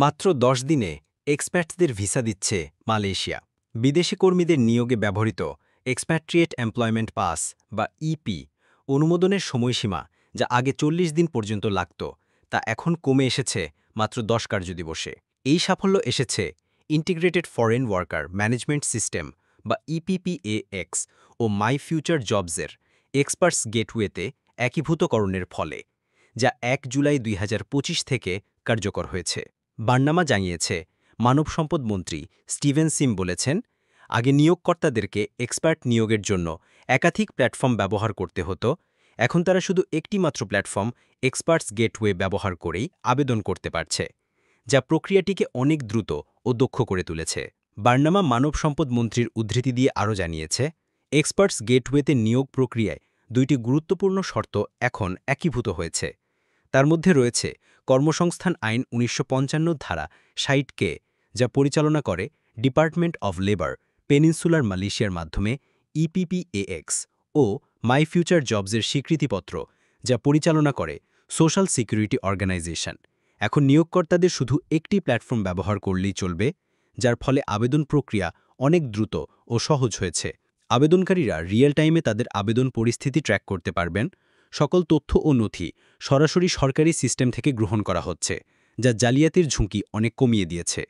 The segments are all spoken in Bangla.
মাত্র ১০ দিনে এক্সপ্যাটসদের ভিসা দিচ্ছে মালয়েশিয়া। বিদেশি কর্মীদের নিয়োগে ব্যবহৃত এক্সপ্যাট্রিয়েট এমপ্লয়মেন্ট পাস বা ইপি অনুমোদনের সময়সীমা, যা আগে ৪০ দিন পর্যন্ত লাগত, তা এখন কমে এসেছে মাত্র ১০ কার্যদিবসে। এই সাফল্য এসেছে integrated foreign worker management system বা ইপিপিএএক্স ও মাই ফিউচার জবসের এক্সপার্টস গেটওয়েতে একীভূতকরণের ফলে, যা ১ জুলাই ২০২৫ থেকে কার্যকর হয়েছে। বার্নামা জানিয়েছে, মানব সম্পদ মন্ত্রী স্টিভেন সিম বলেছেন, আগে নিয়োগকর্তাদেরকে এক্সপার্ট নিয়োগের জন্য একাধিক প্ল্যাটফর্ম ব্যবহার করতে হতো। এখন তারা শুধু একটি মাত্র প্ল্যাটফর্ম এক্সপার্টস গেটওয়ে ব্যবহার করেই আবেদন করতে পারছে, যা প্রক্রিয়াটিকে অনেক দ্রুত ও দক্ষ করে তুলেছে। বার্নামা মানব সম্পদ মন্ত্রীর উদ্ধৃতি দিয়ে আরও জানিয়েছে, এক্সপার্টস গেটওয়েতে নিয়োগ প্রক্রিয়ায় ২টি গুরুত্বপূর্ণ শর্ত এখন একীভূত হয়েছে। তার মধ্যে রয়েছে কর্মসংস্থান আইন ১৯৫৫ ধারা ৬০ যা পরিচালনা করে ডিপার্টমেন্ট অব লেবার পেনিনসুলার মালয়েশিয়ার মাধ্যমে ইপিপিএএক্স ও মাই ফিউচার জবসের স্বীকৃতিপত্র, যা পরিচালনা করে সোশ্যাল সিকিউরিটি অর্গানাইজেশন। এখন নিয়োগকর্তাদের শুধু একটি প্ল্যাটফর্ম ব্যবহার করলেই চলবে, যার ফলে আবেদন প্রক্রিয়া অনেক দ্রুত ও সহজ হয়েছে। আবেদনকারীরা রিয়েল টাইমে তাদের আবেদন পরিস্থিতি ট্র্যাক করতে পারবেন। সকল তথ্য ও নথি সরাসরি সরকারি সিস্টেম থেকে গ্রহণ করা হচ্ছে, যা জালিয়াতির ঝুঁকি অনেক কমিয়ে দিয়েছে।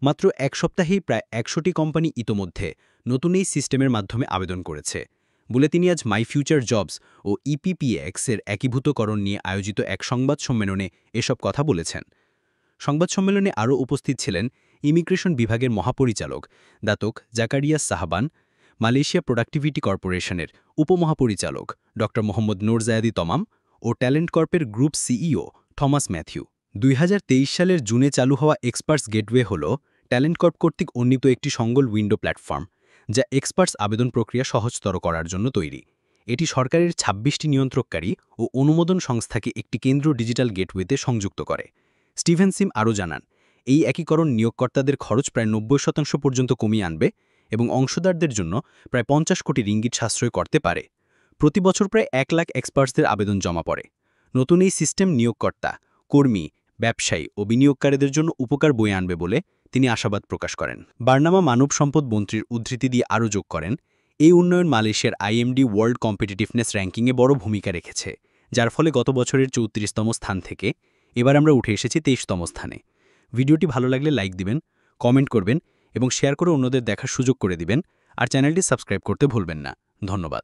মাত্র ১ সপ্তাহেই প্রায় ১০০টি কোম্পানি ইতোমধ্যে নতুন এই সিস্টেমের মাধ্যমে আবেদন করেছে বলে তিনি আজ মাই ফিউচার জবস ও ইপিপিএক্স-এর একীভূতকরণ নিয়ে আয়োজিত এক সংবাদ সম্মেলনে এসব কথা বলেছেন। সংবাদ সম্মেলনে আরও উপস্থিত ছিলেন ইমিগ্রেশন বিভাগের মহাপরিচালক দাতক জাকারিয়াস সাহাবান, মালয়েশিয়া প্রোডাক্টিভিটি কর্পোরেশনের উপমহাপরিচালক ড মোহাম্মদ নোরজায়াদি তমাম ও ট্যালেন্ট কর্পের গ্রুপ সিইও থমাস ম্যাথিউ। ২০২৩ সালের জুনে চালু হওয়া এক্সপার্টস গেটওয়ে হল ট্যালেন্ট কর্প কর্তৃক উন্নীত একটি সঙ্গল উইন্ডো প্ল্যাটফর্ম, যা এক্সপার্টস আবেদন প্রক্রিয়া সহজতর করার জন্য তৈরি। এটি সরকারের ২৬টি নিয়ন্ত্রককারী ও অনুমোদন সংস্থাকে একটি কেন্দ্রীয় ডিজিটাল গেটওয়েতে সংযুক্ত করে। স্টিভেন সিম আরও জানান, এই একীকরণ নিয়োগকর্তাদের খরচ প্রায় ৯০% পর্যন্ত কমিয়ে আনবে এবং অংশীদারদের জন্য প্রায় ৫০ কোটি রিঙ্গিট সাশ্রয় করতে পারে। প্রতি বছর প্রায় ১ লাখ এক্সপার্টসদের আবেদন জমা পড়ে। নতুন এই সিস্টেম নিয়োগকর্তা, কর্মী, ব্যবসায়ী ও বিনিয়োগকারীদের জন্য উপকার বয়ে আনবে বলে তিনি আশাবাদ প্রকাশ করেন। বার্নামা মানব সম্পদ মন্ত্রীর উদ্ধৃতি দিয়ে আরও যোগ করেন, এই উন্নয়ন মালয়েশিয়ার আইএমডি ওয়ার্ল্ড কম্পিটিটিভনেস র্যাঙ্কিংয়ে বড় ভূমিকা রেখেছে, যার ফলে গত বছরের ৩৪তম স্থান থেকে এবার আমরা উঠে এসেছি ২৩তম স্থানে। ভিডিওটি ভালো লাগলে লাইক দিবেন, কমেন্ট করবেন এবং শেয়ার করে অন্যদের দেখার সুযোগ করে দিবেন। আর চ্যানেলটি সাবস্ক্রাইব করতে ভুলবেন না। ধন্যবাদ।